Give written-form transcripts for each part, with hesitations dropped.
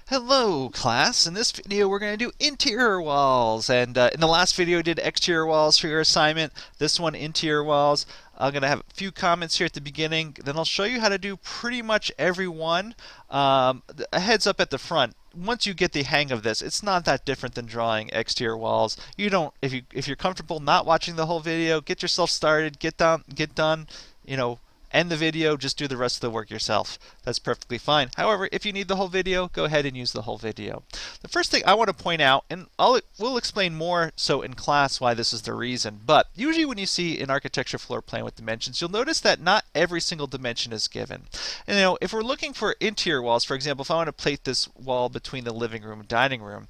Hello class, in this video we're going to do interior walls, and in the last video I did exterior walls for your assignment. This one interior walls. I'm going to have a few comments here at the beginning, then I'll show you how to do pretty much every one. A heads up at the front, once you get the hang of this, it's not that different than drawing exterior walls. You don't, if you're comfortable not watching the whole video, get yourself started, get done, you know, end the video, just do the rest of the work yourself. That's perfectly fine. However, if you need the whole video, go ahead and use the whole video. The first thing I want to point out, and we'll explain more so in class why this is the reason, but usually when you see an architecture floor plan with dimensions, you'll notice that not every single dimension is given. And if we're looking for interior walls, for example, if I want to plate this wall between the living room and dining room,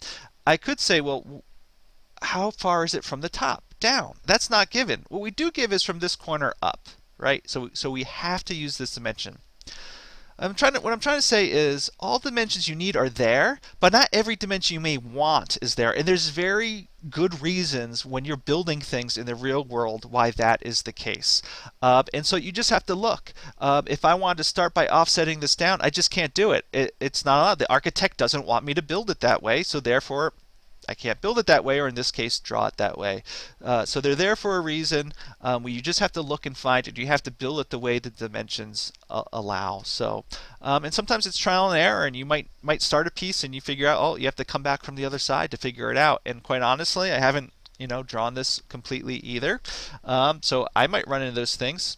I could say, well, how far is it from the top down? That's not given. What we do give is from this corner up. Right? So we have to use this dimension. What I'm trying to say is all dimensions you need are there, but not every dimension you may want is there. And there's very good reasons when you're building things in the real world why that is the case. And so you just have to look. If I wanted to start by offsetting this down, I just can't do it. It's not allowed. The architect doesn't want me to build it that way, so therefore I can't build it that way, or in this case, draw it that way. So they're there for a reason. You just have to look and find it. You have to build it the way the dimensions allow. So, and sometimes it's trial and error, and you might start a piece and you figure out, oh, you have to come back from the other side to figure it out. And quite honestly, I haven't, drawn this completely either. So I might run into those things.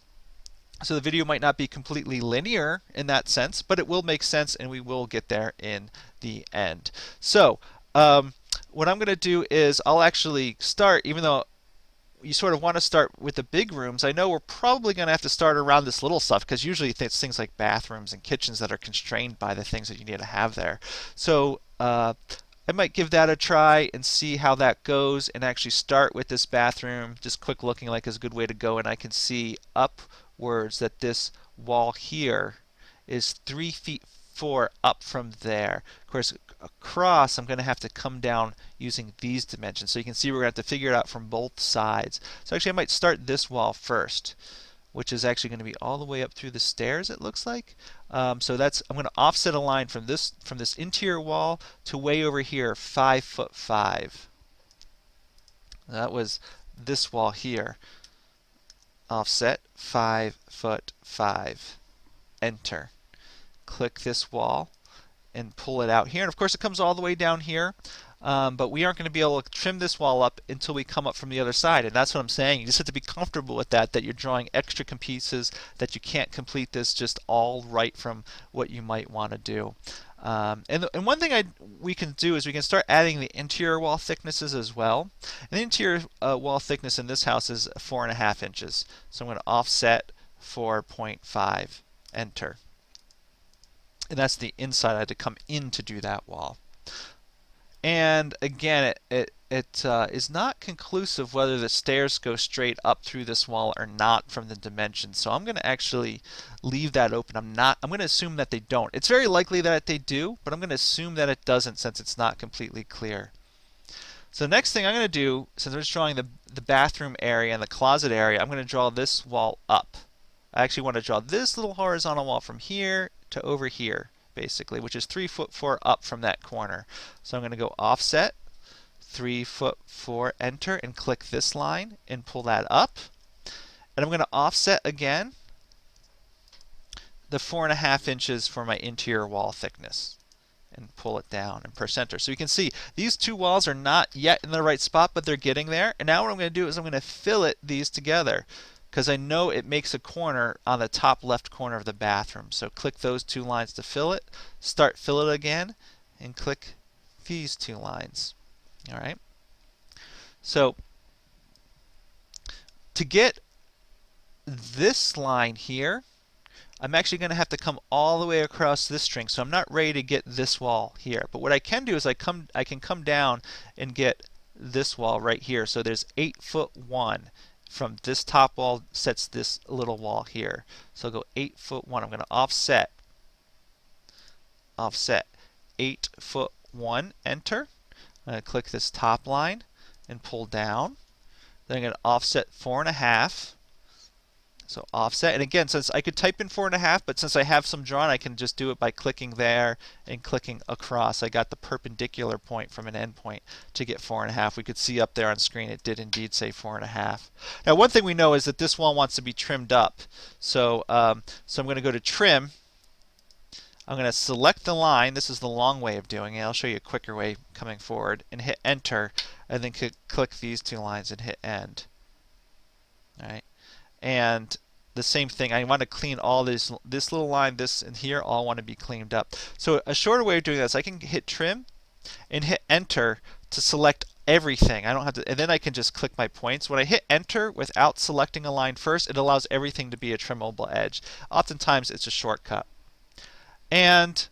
So the video might not be completely linear in that sense, but it will make sense, and we will get there in the end. So. What I'm going to do is I'll actually start, even though you sort of want to start with the big rooms, I know we're probably going to have to start around this little stuff because usually it's things like bathrooms and kitchens that are constrained by the things that you need to have there. So I might give that a try and see how that goes and actually start with this bathroom. Just quick looking like is a good way to go, and I can see upwards that this wall here is 3 feet 4 up from there. Of course, across I'm going to have to come down using these dimensions. So you can see we're going to have to figure it out from both sides. So actually I might start this wall first, which is actually going to be all the way up through the stairs, it looks like. So that's, I'm going to offset a line from this interior wall to way over here, 5 foot 5. That was this wall here. Offset 5 foot 5. Enter. Click this wall and pull it out here, and of course it comes all the way down here, but we aren't going to be able to trim this wall up until we come up from the other side, and that's what I'm saying. You just have to be comfortable with that you're drawing extra pieces, that you can't complete this just all right from what you might want to do. And one thing we can do is we can start adding the interior wall thicknesses as well. And the interior wall thickness in this house is 4.5 inches, so I'm going to offset 4.5. Enter. And that's the inside. I had to come in to do that wall. And again, it is not conclusive whether the stairs go straight up through this wall or not from the dimensions. So I'm going to actually leave that open. I'm going to assume that they don't. It's very likely that they do, but I'm going to assume that it doesn't since it's not completely clear. So the next thing I'm going to do, since I'm just drawing the bathroom area and the closet area, I'm going to draw this wall up. I actually want to draw this little horizontal wall from here to over here, basically, which is 3 foot 4 up from that corner. So I'm going to go offset 3 foot 4, enter, and click this line and pull that up. And I'm going to offset again the 4.5 inches for my interior wall thickness and pull it down and press enter. So you can see these two walls are not yet in the right spot, but they're getting there. And now what I'm going to do is I'm going to fillet these together, because I know it makes a corner on the top left corner of the bathroom. So click those two lines to fillet, start fillet again, and click these two lines. All right. So to get this line here, I'm actually going to have to come all the way across this string. So I'm not ready to get this wall here. But what I can do is I can come down and get this wall right here. So there's 8 foot 1. From this top wall sets this little wall here. So I'll go 8 foot 1. I'm going to offset 8 foot 1, enter. I'm going to click this top line and pull down. Then I'm going to offset 4.5 So offset, and again, since I could type in 4.5, but since I have some drawn, I can just do it by clicking there and clicking across. I got the perpendicular point from an endpoint to get 4.5. We could see up there on screen it did indeed say 4.5. Now, one thing we know is that this wall wants to be trimmed up. So, so I'm going to go to Trim. I'm going to select the line. This is the long way of doing it. I'll show you a quicker way coming forward, and hit Enter, and then click these two lines and hit End. All right. And the same thing, I want to clean all this little line, this and here, all want to be cleaned up. So a shorter way of doing this, I can hit Trim and hit Enter to select everything. I don't have to, and then I can just click my points. When I hit Enter without selecting a line first, it allows everything to be a trimmable edge. Oftentimes it's a shortcut. And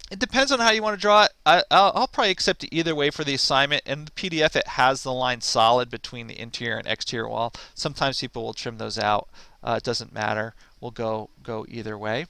it depends on how you want to draw it. I'll probably accept it either way for the assignment. In the PDF, it has the line solid between the interior and exterior wall. Sometimes people will trim those out. It doesn't matter. We'll go either way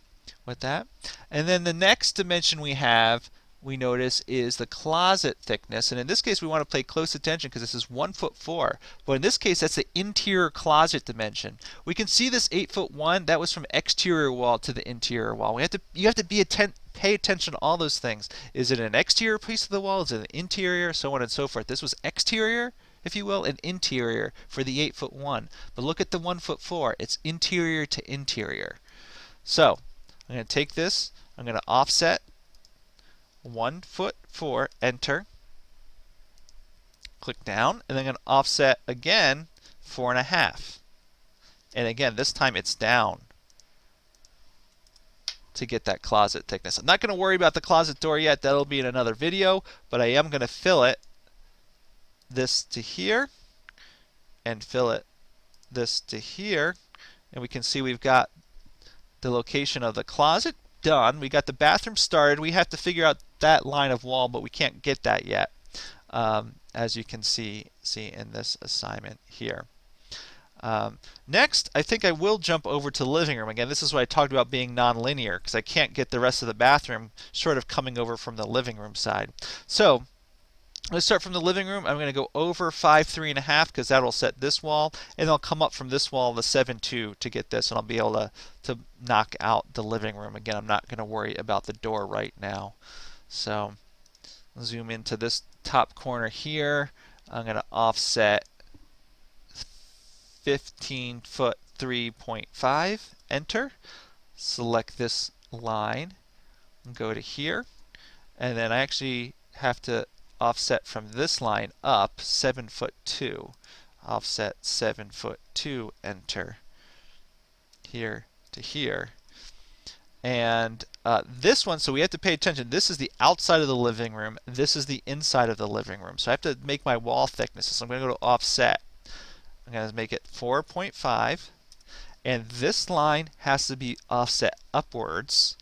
with that. And then the next dimension we notice is the closet thickness. And in this case, we want to pay close attention because this is 1'4". But in this case, that's the interior closet dimension. We can see this 8'1". That was from exterior wall to the interior wall. You have to pay attention to all those things. Is it an exterior piece of the wall? Is it an interior? So on and so forth. This was exterior, if you will, and interior for the 8'1". But look at the 1'4". It's interior to interior. So I'm going to take this. I'm going to offset 1'4", Enter. Click down, and then I'm going to offset again 4.5. And again, this time it's down to get that closet thickness. I'm not going to worry about the closet door yet. That'll be in another video, but I am going to fill it this to here and fill it this to here. And we can see we've got the location of the closet done. We got the bathroom started. We have to figure out that line of wall, but we can't get that yet, as you can see in this assignment here. Next, I think I will jump over to the living room. Again, this is what I talked about being nonlinear, because I can't get the rest of the bathroom sort of coming over from the living room side. So let's start from the living room. I'm going to go over 5, 3.5, because that will set this wall, and I'll come up from this wall, the 7'2", to get this, and I'll be able to knock out the living room. Again, I'm not going to worry about the door right now. So I'll zoom into this top corner here. I'm going to offset 15 foot 3.5, Enter. Select this line and go to here, and then I actually have to offset from this line up 7'2". Offset 7'2", Enter. Here to here. And this one, so we have to pay attention. This is the outside of the living room. This is the inside of the living room. So I have to make my wall thickness. So I'm going to go to Offset. I'm going to make it 4.5. And this line has to be offset upwards.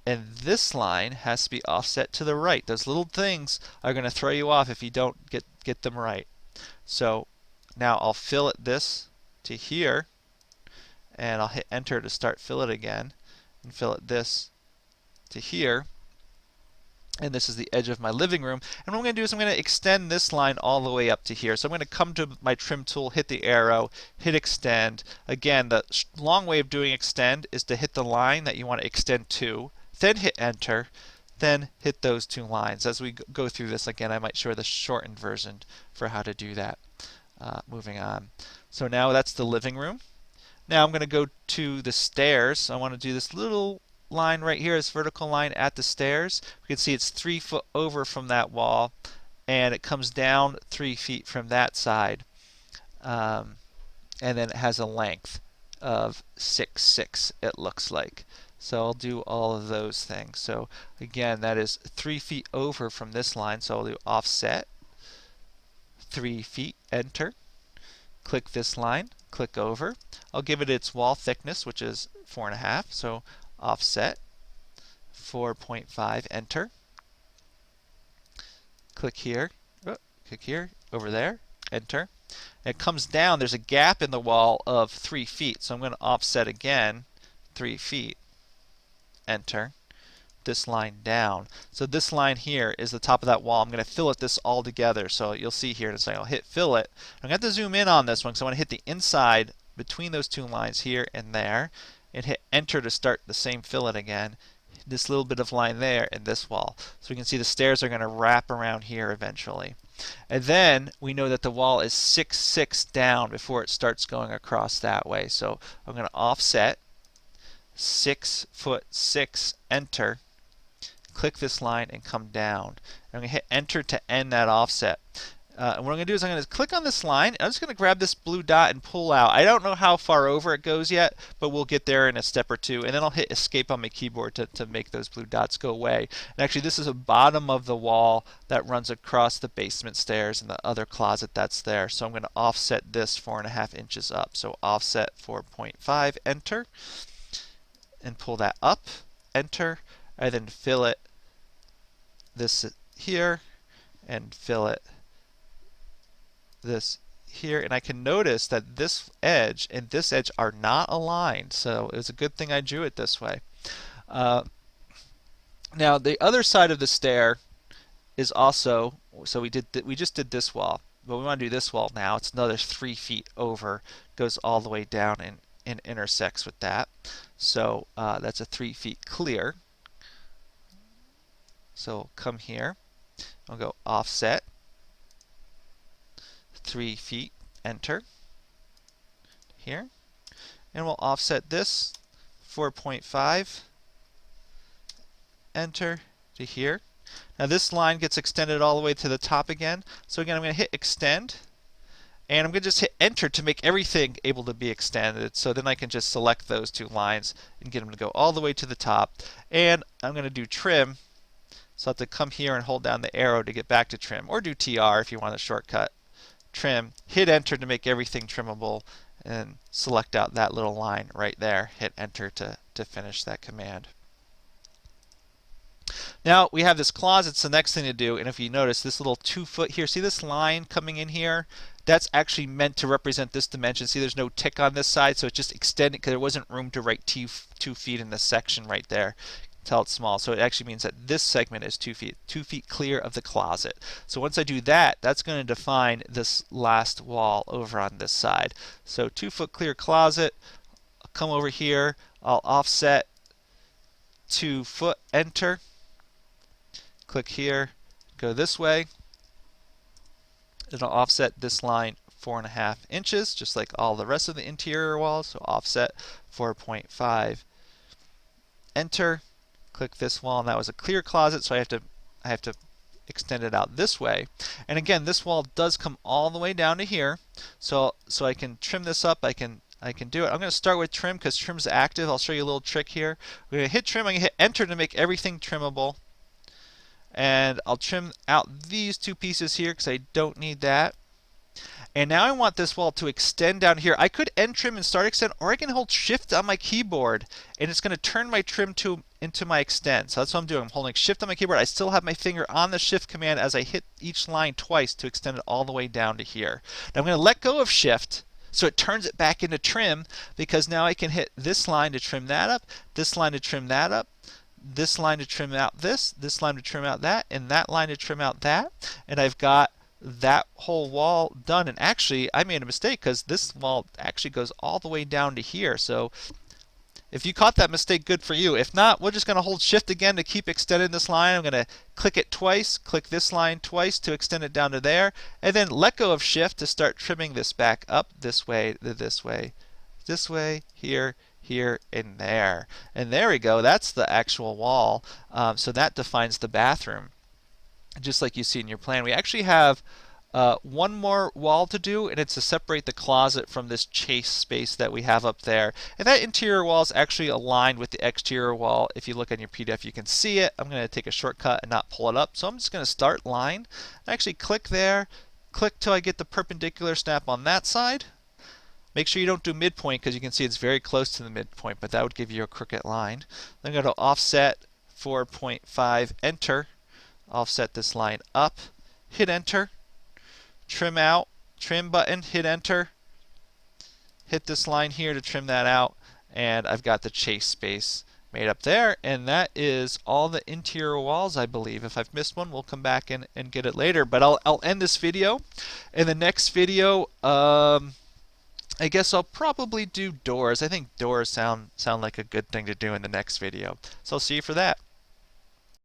And this line has to be offset to the right. Those little things are going to throw you off if you don't get them right. So now I'll fill it this to here. And I'll hit Enter to start fill it again. And fill it this to here. And this is the edge of my living room. And what I'm going to do is I'm going to extend this line all the way up to here. So I'm going to come to my trim tool, hit the arrow, hit extend. Again, the long way of doing extend is to hit the line that you want to extend to, then hit Enter, then hit those two lines. As we go through this again, I might show the shortened version for how to do that. Moving on. So now that's the living room. Now I'm going to go to the stairs. I want to do this little line right here, this vertical line at the stairs. We can see it's 3 foot over from that wall, and it comes down 3 feet from that side. And then it has a length of 6'6", it looks like. So I'll do all of those things. So again, that is 3 feet over from this line. So I'll do Offset 3 feet, Enter. Click this line, click over. I'll give it its wall thickness, which is 4.5. So Offset 4.5, Enter. Click here, over there, Enter. It comes down. There's a gap in the wall of 3 feet. So I'm going to offset again 3 feet, Enter. This line down. So this line here is the top of that wall. I'm going to fillet this all together. So you'll see here in a second. I'll hit fillet. I'm going to have to zoom in on this one because I want to hit the inside between those two lines here and there, and hit enter to start the same fillet again. This little bit of line there and this wall. So we can see the stairs are going to wrap around here eventually. And then we know that the wall is 6, 6 down before it starts going across that way. So I'm going to offset 6 foot 6, enter, click this line and come down. I'm going to hit enter to end that offset. And what I'm going to do is I'm going to click on this line. I'm just going to grab this blue dot and pull out. I don't know how far over it goes yet, but we'll get there in a step or two. And then I'll hit escape on my keyboard to make those blue dots go away. And actually, this is the bottom of the wall that runs across the basement stairs and the other closet that's there. So I'm going to offset this 4.5 inches up. So offset 4.5, enter, and pull that up, enter, and then fillet this here and fillet this here, and I can notice that this edge and this edge are not aligned, so it was a good thing I drew it this way. Now the other side of the stair is also, so we just did this wall, but we want to do this wall now. It's another 3 feet over, goes all the way down and intersects with that. So that's a 3 feet clear. So come here, I'll go offset 3 feet, enter, here, and we'll offset this 4.5, enter to here. Now this line gets extended all the way to the top again. So again, I'm going to hit extend, and I'm going to just hit enter to make everything able to be extended. So then I can just select those two lines and get them to go all the way to the top. And I'm going to do trim. So I have to come here and hold down the arrow to get back to trim, or do TR if you want a shortcut. Trim, hit enter to make everything trimmable, and select out that little line right there. Hit enter to finish that command. Now we have this closet. It's the next thing to do, and if you notice this little 2 foot here, see this line coming in here? That's actually meant to represent this dimension. See, there's no tick on this side, so it's just extended because there wasn't room to write 2 feet in this section right there. Tell it's small, so it actually means that this segment is 2 feet clear of the closet. So once I do that, that's going to define this last wall over on this side. So 2 foot clear closet. I'll come over here, I'll offset 2 foot, enter, click here, go this way, and I'll offset this line 4.5 inches, just like all the rest of the interior walls. So offset 4.5, enter, click this wall, and that was a clear closet, so I have to extend it out this way. And again, this wall does come all the way down to here, so I can trim this up. I can do it. I'm going to start with trim because trim's active. I'll show you a little trick here. We're going to hit trim. I'm going to hit enter to make everything trimmable, and I'll trim out these 2 pieces here because I don't need that. And now I want this wall to extend down here. I could end trim and start extend, or I can hold shift on my keyboard and it's going to turn my trim into my extend. So that's what I'm doing. I'm holding shift on my keyboard. I still have my finger on the shift command as I hit each line twice to extend it all the way down to here. Now I'm going to let go of shift so it turns it back into trim, because now I can hit this line to trim that up, this line to trim that up, this line to trim out this line to trim out that, and that line to trim out that, and I've got that whole wall done. And actually I made a mistake because this wall actually goes all the way down to here. So if you caught that mistake, good for you. If not, we're just going to hold shift again to keep extending this line. I'm going to click it twice, click this line twice to extend it down to there, and then let go of shift to start trimming this back up this way, this way, this way, here, here, and there. And there we go. That's the actual wall. So that defines the bathroom, just like you see in your plan. We actually have one more wall to do, and it's to separate the closet from this chase space that we have up there. And that interior wall is actually aligned with the exterior wall. If you look on your PDF, you can see it. I'm going to take a shortcut and not pull it up. So I'm just going to start line. Actually click there, click till I get the perpendicular snap on that side. Make sure you don't do midpoint because you can see it's very close to the midpoint, but that would give you a crooked line. Then go to offset 4.5, enter. Offset this line up, hit enter, trim out, trim button, hit enter, hit this line here to trim that out, and I've got the chase space made up there. And that is all the interior walls, I believe. If I've missed one, we'll come back and get it later, but I'll end this video. In the next video, I guess I'll probably do doors. I think doors sound like a good thing to do in the next video. So I'll see you for that.